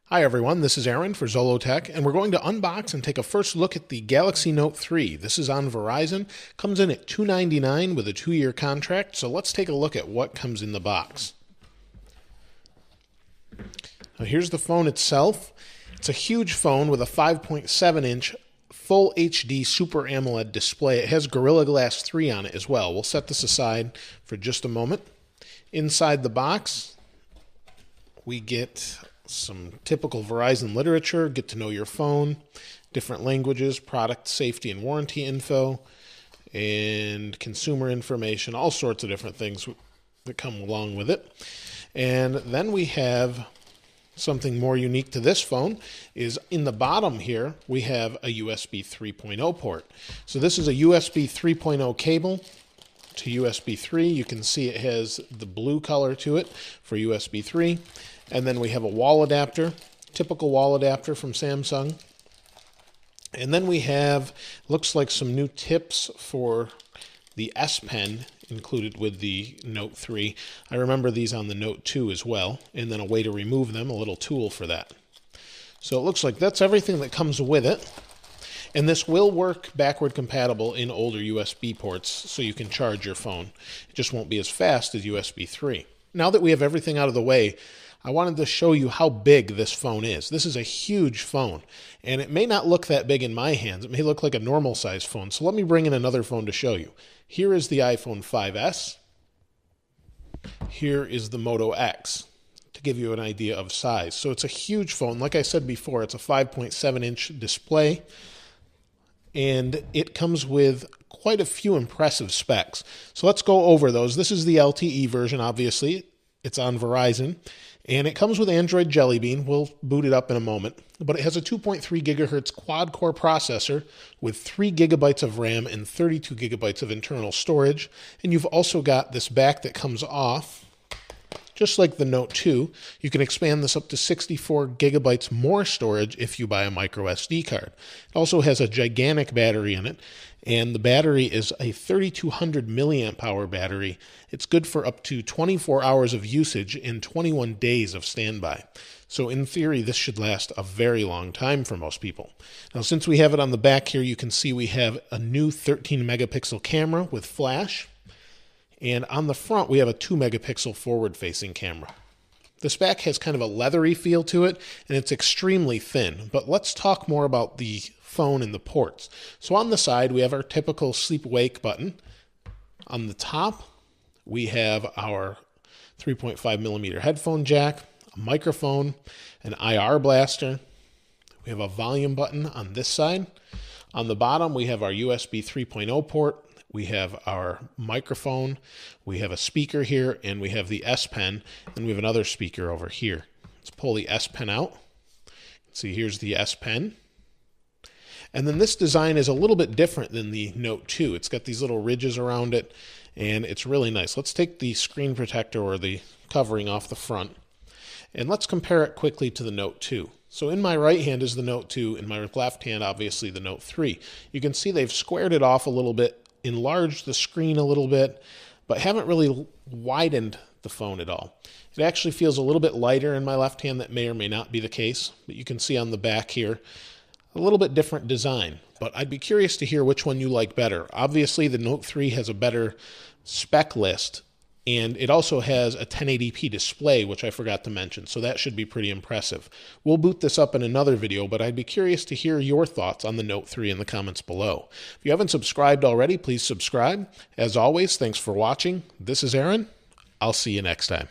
Hi everyone, this is Aaron for Zolotech, and we're going to unbox and take a first look at the Galaxy Note 3. This is on Verizon, comes in at $299 with a 2-year contract, so let's take a look at what comes in the box. Now here's the phone itself. It's a huge phone with a 5.7-inch Full HD Super AMOLED display. It has Gorilla Glass 3 on it as well. We'll set this aside for just a moment. Inside the box, we get some typical Verizon literature, get to know your phone, different languages, product safety and warranty info, and consumer information, all sorts of different things that come along with it. And then we have something more unique to this phone is in the bottom here, we have a USB 3.0 port. So this is a USB 3.0 cable to USB 3. You can see it has the blue color to it for USB 3. And then we have a wall adapter, typical wall adapter from Samsung. And then we have, looks like some new tips for the S Pen included with the Note 3. I remember these on the Note 2 as well. And then a way to remove them, a little tool for that. So it looks like that's everything that comes with it. And this will work backward compatible in older USB ports, so you can charge your phone. It just won't be as fast as USB 3. Now that we have everything out of the way, I wanted to show you how big this phone is. This is a huge phone, and it may not look that big in my hands. It may look like a normal size phone. So let me bring in another phone to show you. Here is the iPhone 5S. Here is the Moto X, to give you an idea of size. So it's a huge phone. Like I said before, it's a 5.7-inch display, and it comes with quite a few impressive specs. So let's go over those. This is the LTE version, obviously. It's on Verizon, and it comes with Android Jelly Bean. We'll boot it up in a moment, but it has a 2.3 gigahertz quad-core processor with 3 gigabytes of RAM and 32 gigabytes of internal storage, and you've also got this back that comes off, just like the Note 2. You can expand this up to 64 gigabytes more storage if you buy a micro SD card. It also has a gigantic battery in it, and the battery is a 3200 milliamp hour battery. It's good for up to 24 hours of usage and 21 days of standby. So in theory, this should last a very long time for most people. Now, since we have it on the back here, you can see we have a new 13 megapixel camera with flash. And on the front, we have a 2 megapixel forward-facing camera. This back has kind of a leathery feel to it, and it's extremely thin. But let's talk more about the phone and the ports. So on the side, we have our typical sleep-wake button. On the top, we have our 3.5 millimeter headphone jack, a microphone, an IR blaster. We have a volume button on this side. On the bottom, we have our USB 3.0 port. We have our microphone, we have a speaker here, and we have the S Pen, and we have another speaker over here. Let's pull the S Pen out. See, here's the S Pen. And then this design is a little bit different than the Note 2. It's got these little ridges around it, and it's really nice. Let's take the screen protector or the covering off the front, and let's compare it quickly to the Note 2. So in my right hand is the Note 2, in my left hand, obviously, the Note 3. You can see they've squared it off a little bit, enlarged the screen a little bit, but haven't really widened the phone at all. It actually feels a little bit lighter in my left hand. That may or may not be the case, but you can see on the back here, a little bit different design. But I'd be curious to hear which one you like better. Obviously, the Note 3 has a better spec list, and it also has a 1080p display, which I forgot to mention, so that should be pretty impressive. We'll boot this up in another video, but I'd be curious to hear your thoughts on the Note 3 in the comments below. If you haven't subscribed already, please subscribe. As always, thanks for watching. This is Aaron. I'll see you next time.